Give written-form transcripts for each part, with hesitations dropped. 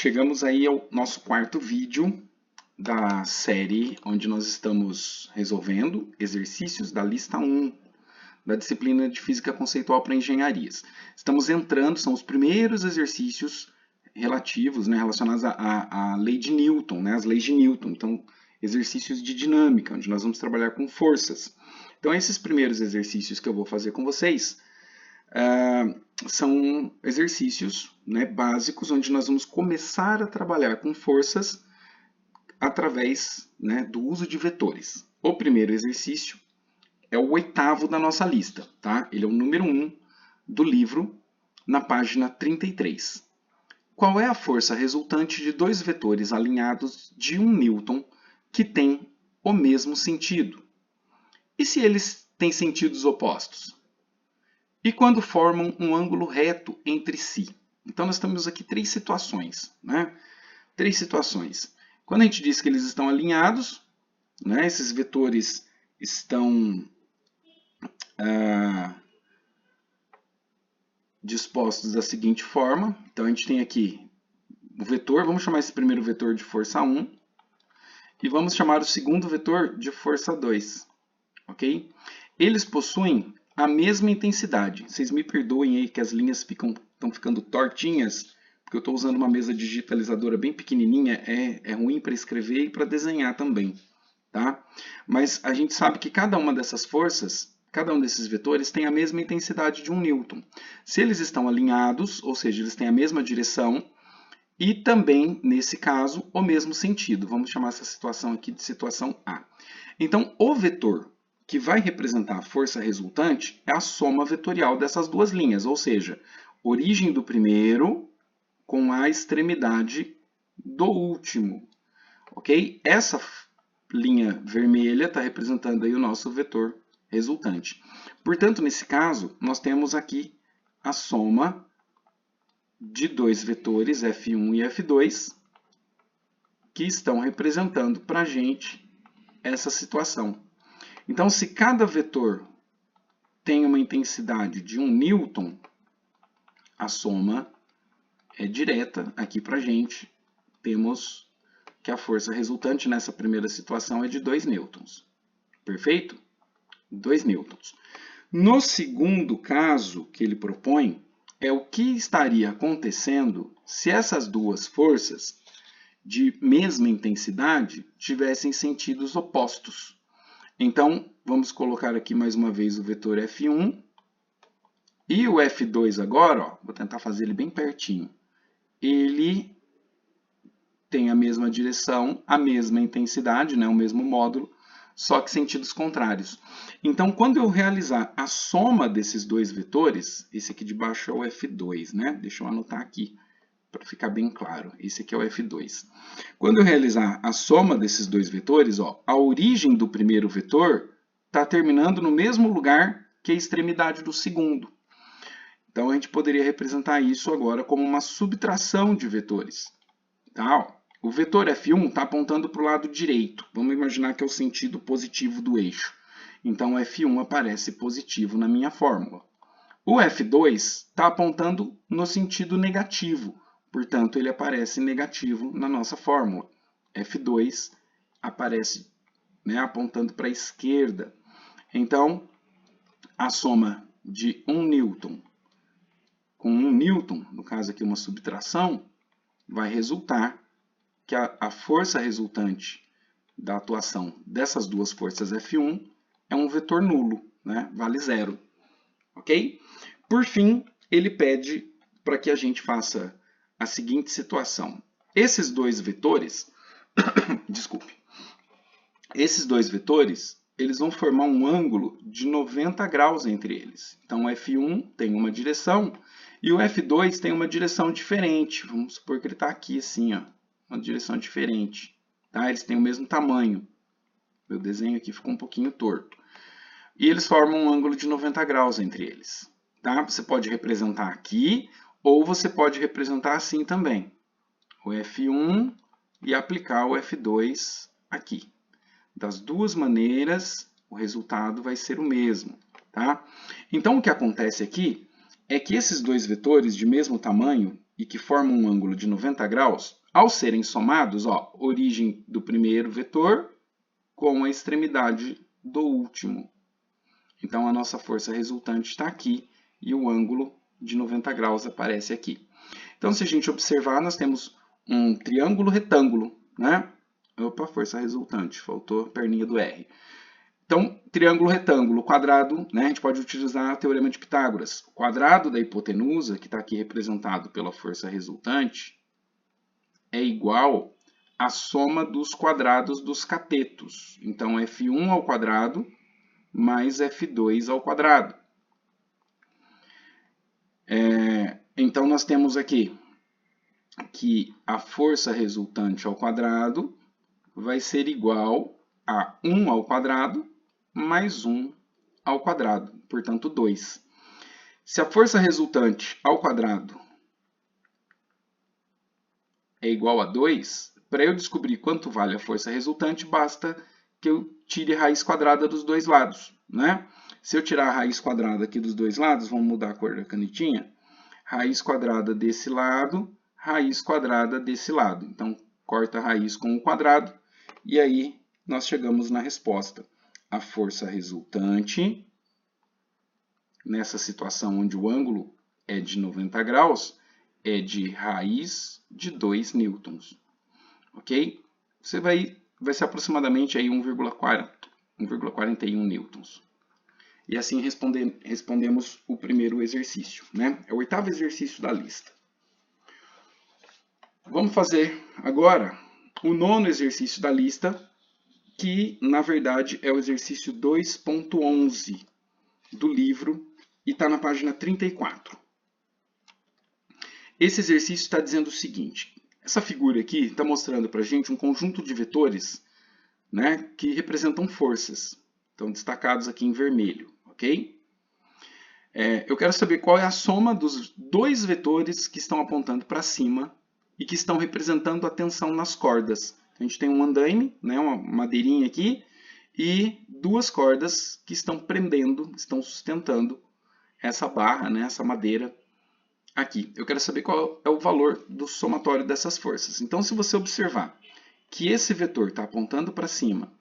Chegamos aí ao nosso quarto vídeo da série onde nós estamos resolvendo exercícios da lista 1 da disciplina de Física Conceitual para Engenharias. Estamos entrando, são os primeiros exercícios relativos, relacionados à lei de Newton, as leis de Newton. Então, exercícios de dinâmica, onde nós vamos trabalhar com forças. Então, esses primeiros exercícios que eu vou fazer com vocês são exercícios básicos, onde nós vamos começar a trabalhar com forças através do uso de vetores. O primeiro exercício é o 8º da nossa lista, tá? Ele é o número 1 do livro, na página 33. Qual é a força resultante de dois vetores alinhados de 1 newton que têm o mesmo sentido? E se eles têm sentidos opostos? E quando formam um ângulo reto entre si? Então, nós temos aqui três situações. Três situações. Quando a gente diz que eles estão alinhados, esses vetores estão dispostos da seguinte forma. Então, a gente tem aqui o vetor, vamos chamar esse primeiro vetor de força 1, e vamos chamar o segundo vetor de força 2. Ok? Eles possuem a mesma intensidade. Vocês me perdoem aí que as linhas estão ficando tortinhas, porque eu estou usando uma mesa digitalizadora bem pequenininha, é ruim para escrever e para desenhar também. Tá? Mas a gente sabe que cada uma dessas forças, cada um desses vetores tem a mesma intensidade de 1 newton. Se eles estão alinhados, ou seja, eles têm a mesma direção, e também, nesse caso, o mesmo sentido. Vamos chamar essa situação aqui de situação A. Então, o vetor que vai representar a força resultante é a soma vetorial dessas duas linhas, ou seja, origem do primeiro com a extremidade do último. Ok? Essa linha vermelha está representando aí o nosso vetor resultante. Portanto, nesse caso, nós temos aqui a soma de dois vetores, F1 e F2, que estão representando para a gente essa situação. Então, se cada vetor tem uma intensidade de 1 newton, a soma é direta aqui para a gente. Temos que a força resultante nessa primeira situação é de 2 newtons. Perfeito? 2 newtons. No segundo caso que ele propõe, é o que estaria acontecendo se essas duas forças de mesma intensidade tivessem sentidos opostos. Então, vamos colocar aqui mais uma vez o vetor F1 e o F2 agora, vou tentar fazer ele bem pertinho. Ele tem a mesma direção, a mesma intensidade, o mesmo módulo, só que sentidos contrários. Então, quando eu realizar a soma desses dois vetores, esse aqui de baixo é o F2, Deixa eu anotar aqui para ficar bem claro. Esse aqui é o F2. Quando eu realizar a soma desses dois vetores, a origem do primeiro vetor está terminando no mesmo lugar que a extremidade do segundo. Então, a gente poderia representar isso agora como uma subtração de vetores. Tá? O vetor F1 está apontando para o lado direito. Vamos imaginar que é o sentido positivo do eixo. Então, o F1 aparece positivo na minha fórmula. O F2 está apontando no sentido negativo. Portanto, ele aparece negativo na nossa fórmula. F2 aparece apontando para a esquerda. Então, a soma de 1 newton com 1 newton, no caso aqui uma subtração, vai resultar que a força resultante da atuação dessas duas forças F1 é um vetor nulo, vale zero. Ok? Por fim, ele pede para que a gente faça a seguinte situação. Esses dois vetores, desculpe, esses dois vetores, eles vão formar um ângulo de 90 graus entre eles. Então, o F1 tem uma direção e o F2 tem uma direção diferente. Vamos supor que ele está aqui assim, uma direção diferente. Tá? Eles têm o mesmo tamanho. Meu desenho aqui ficou um pouquinho torto. E eles formam um ângulo de 90 graus entre eles. Tá? Você pode representar aqui, ou você pode representar assim também. O F1 e aplicar o F2 aqui. Das duas maneiras, o resultado vai ser o mesmo. Tá? Então, o que acontece aqui é que esses dois vetores de mesmo tamanho, e que formam um ângulo de 90 graus, ao serem somados, ó, origem do primeiro vetor com a extremidade do último. Então, a nossa força resultante está aqui e o ângulo de 90 graus aparece aqui. Então, se a gente observar, nós temos um triângulo retângulo, né? Opa, força resultante, faltou a perninha do R. Então, triângulo retângulo, quadrado, né? A gente pode utilizar o teorema de Pitágoras. O quadrado da hipotenusa, que está aqui representado pela força resultante, é igual à soma dos quadrados dos catetos. Então, F1 ao quadrado mais F2 ao quadrado. Então, nós temos aqui que a força resultante ao quadrado vai ser igual a 1 ao quadrado mais 1 ao quadrado, portanto 2. Se a força resultante ao quadrado é igual a 2, para eu descobrir quanto vale a força resultante, basta que eu tire a raiz quadrada dos dois lados, né? Se eu tirar a raiz quadrada aqui dos dois lados, vamos mudar a cor da canetinha, raiz quadrada desse lado, raiz quadrada desse lado. Então, corta a raiz com o quadrado e aí nós chegamos na resposta. A força resultante, nessa situação onde o ângulo é de 90 graus, é de raiz de 2 newtons. Ok? Vai ser aproximadamente aí 1,41 newtons. E assim respondemos o primeiro exercício, né? É o 8º exercício da lista. Vamos fazer agora o 9º exercício da lista, que na verdade é o exercício 2.11 do livro e está na página 34. Esse exercício está dizendo o seguinte: essa figura aqui está mostrando para a gente um conjunto de vetores, né, que representam forças. Estão destacados aqui em vermelho, ok? Eu quero saber qual é a soma dos dois vetores que estão apontando para cima e que estão representando a tensão nas cordas. A gente tem um andaime, né, uma madeirinha aqui, e duas cordas que estão prendendo, estão sustentando essa barra, né, essa madeira aqui. Eu quero saber qual é o valor do somatório dessas forças. Então, se você observar que esse vetor está apontando para cima,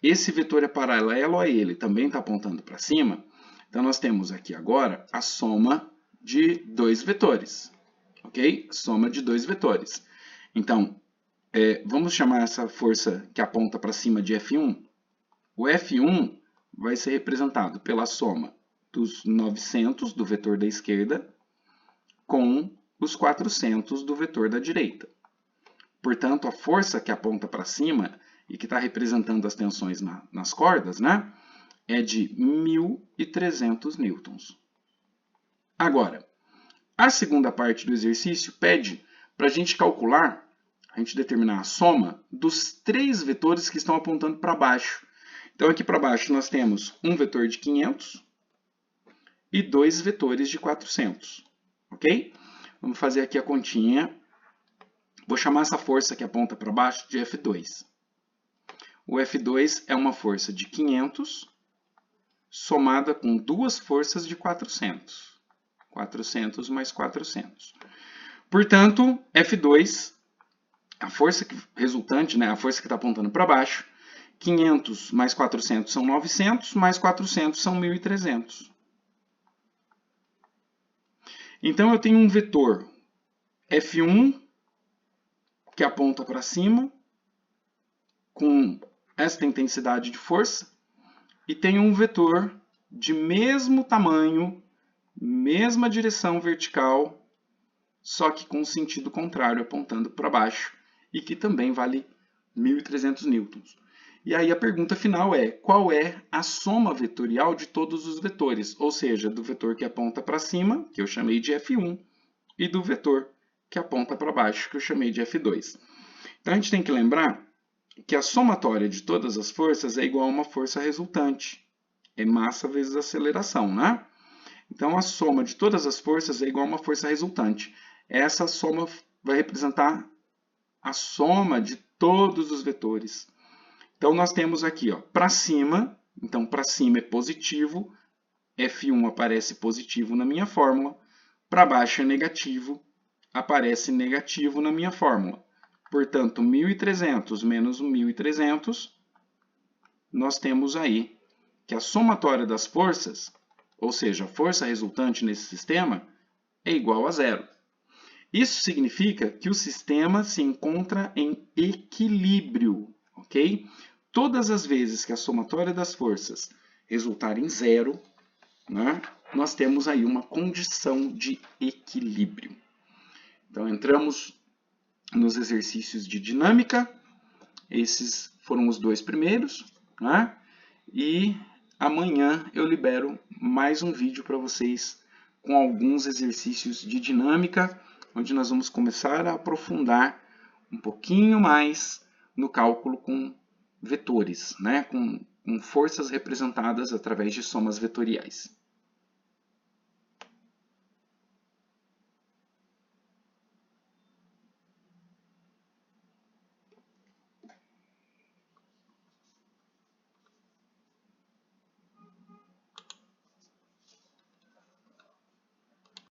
esse vetor é paralelo a ele, também está apontando para cima, então nós temos aqui agora a soma de dois vetores, ok? Soma de dois vetores. Então, vamos chamar essa força que aponta para cima de F1. O F1 vai ser representado pela soma dos 900 do vetor da esquerda com os 400 do vetor da direita. Portanto, a força que aponta para cima e que está representando as tensões nas cordas, né, é de 1.300 newtons. Agora, a segunda parte do exercício pede para a gente calcular, a gente determinar a soma dos três vetores que estão apontando para baixo. Então, aqui para baixo nós temos um vetor de 500 e dois vetores de 400. Ok? Vamos fazer aqui a continha. Vou chamar essa força que aponta para baixo de F2. O F2 é uma força de 500 somada com duas forças de 400. 400 mais 400. Portanto, F2, a força resultante, né, a força que está apontando para baixo, 500 mais 400 são 900, mais 400 são 1.300. Então, eu tenho um vetor F1 que aponta para cima, com esta intensidade de força, e tenho um vetor de mesmo tamanho, mesma direção vertical, só que com sentido contrário, apontando para baixo, e que também vale 1.300 newtons. E aí a pergunta final é: qual é a soma vetorial de todos os vetores? Ou seja, do vetor que aponta para cima, que eu chamei de F1, e do vetor que aponta para baixo, que eu chamei de F2. Então a gente tem que lembrar que a somatória de todas as forças é igual a uma força resultante. É massa vezes aceleração, né? Então a soma de todas as forças é igual a uma força resultante. Essa soma vai representar a soma de todos os vetores. Então, nós temos aqui, para cima, então para cima é positivo, F1 aparece positivo na minha fórmula, para baixo é negativo, aparece negativo na minha fórmula. Portanto, 1.300 menos 1.300, nós temos aí que a somatória das forças, ou seja, a força resultante nesse sistema, é igual a zero. Isso significa que o sistema se encontra em equilíbrio, ok? Todas as vezes que a somatória das forças resultar em zero, né, nós temos aí uma condição de equilíbrio. Então, entramos nos exercícios de dinâmica. Esses foram os dois primeiros, né? E amanhã eu libero mais um vídeo para vocês com alguns exercícios de dinâmica, onde nós vamos começar a aprofundar um pouquinho mais no cálculo com vetores, né? com forças representadas através de somas vetoriais.